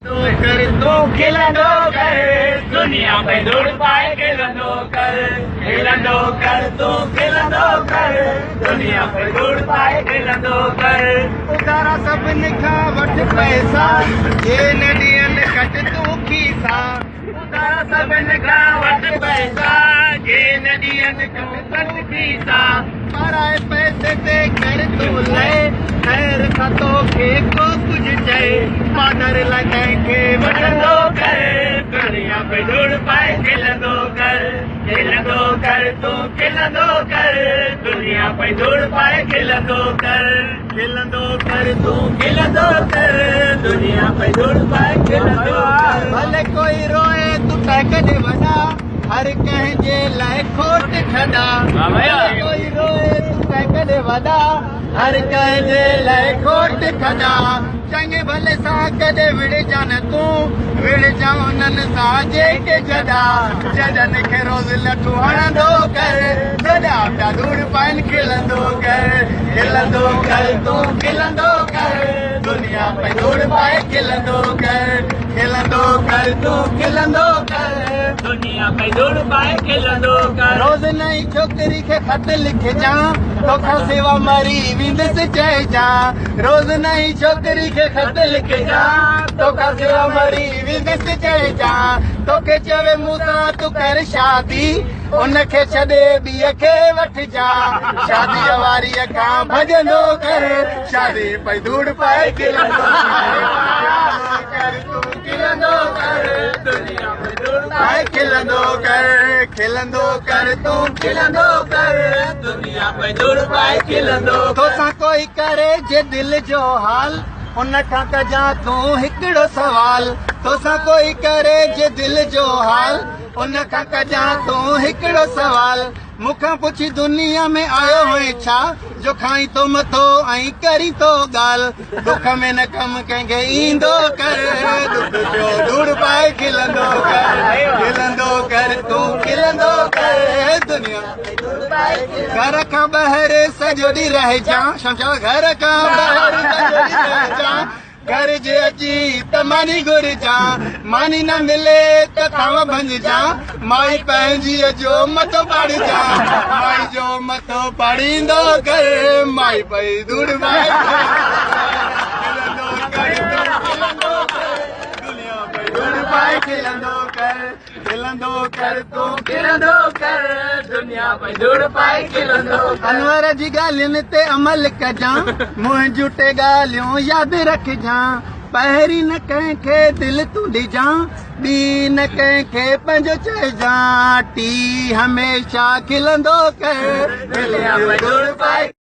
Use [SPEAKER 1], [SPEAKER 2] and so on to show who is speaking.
[SPEAKER 1] कर तू खिलंदो कर दुनिया पे दौड़ पाए खिलंदो कर तू खिलंदो कर दुनिया पे दौड़ पाए खिलंदो कर उतारा सभिनी खां वठ पैसा ये नदियन कट तू खीसा उतारा सभिनी खां वठ पैसा ये नदियन कट खीसा पराए पैसे ते कर तू ले खैर खां तोखे को कुझु चए मादर लॻे खे वठंदो कर दुनिया पे दौड़ पाए खिलंदो कर तू खिलंदो कर दुनिया पे दौड़ पाए खिलंदो कर तू खिलंदो कर दुनिया पे दौड़ पाए खिलंदो कर भले कोई रोए तू कॾहिं वॾा हर कंहिंजे लाइ खोट खॾा भले कोई रोए तू कॾहिं वॾा हर कंहिंजे लाइ खोट खॾा चङे भले सां कॾहिं विड़जा न तूं विड़जा उन्हनि सां जेके जॾनि खे रोज़ लठू हणंदो कर जॾा पिया दूर पाइनि खिलंदो कर तूं खिलंदो कर दुनिया पे दौड़ पाए खिलंदो कर तूं खिलंदो कर दुनिया पे दौड़ पाए खिलंदो कर रोज़ नई छोकिरी खे ख़त लिखजां तोखां सिवा मरी वेंदसि चइजां रोज़ नई छोकिरी खे ख़त लिखजां तोखां सिवा मरी वेंदसि चइजां तोखे चवे मूं सां तूं कर शादी उनखे छॾे ॿीअ खे वठिजां शादीअ वारीअ खां भॼंदो कर शादी पई दूर पाए खिलंदो कर तूं खिलंदो कर दुनिया पे दूर पाए खिलंदो कर तूं खिलंदो कर दुनिया पे दूर पाए खिलंदो तोसां कोई करे जे दिल जो हाल उन खां कजां तूं हिकिड़ो सवाल तोसां कोई करे जे दिल जो हाल उन खां कजां तूं हिकिड़ो सवाल मूंखां पुछी दुनिया में आयो हुई छा जो खाई तो मथो ऐं करी तो ॻाल्हि दुख में न कमु कंहिंखे ईंदो कर दुख जो दूर पाए खिलंदो कर तूं खिलंदो कर दुनिया घर खां ॿाहिरि सॼो ॾींहुं रहिजां घर खां ॿाहिरि सॼो ॾींहुं रहिजां घर जे अची त मानी घुरजां मानी न मिले त थांव भंजजां माई पंहिंजीअ जो मथो पाड़ीजां माई जो मथो पाड़ींदो कर माई पई दूर पाए दुनिया पई दूर पाए खिलंदो कर तूं खिलंदो कर दुनिया पई दूर पाए खिलंदो अनवर जी ॻाल्हियुनि ते अमल कजां मुंहिं जूं टे ॻाल्हियूं यादि रखजां पहिरीं न कंहिंखे दिल तूं ॾिजां ॿी न कंहिंखे पंहिंजो चइजां टी हमेशा खिलंदो कर दुनिया पई दूर पाए